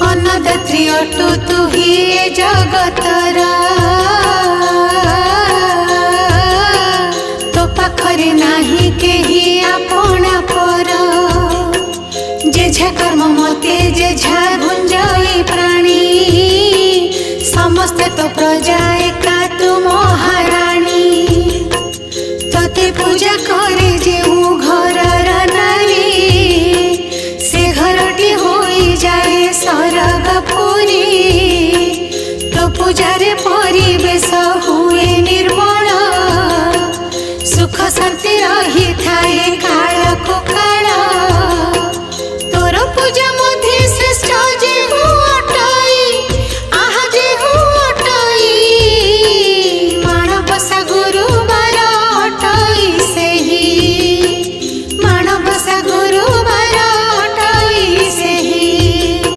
अन्नदात्री अटु तु ही ए जगतरा तो पाखरे नाही केही आपणा पर जेझा कर्म मते जेझा गुंजई प्राणी समस्ते तो प्रजा एका तु महाराणी तते पूजा करे जे घरर नारी से घरटी होई जाए सरगपुरी तो पूजारे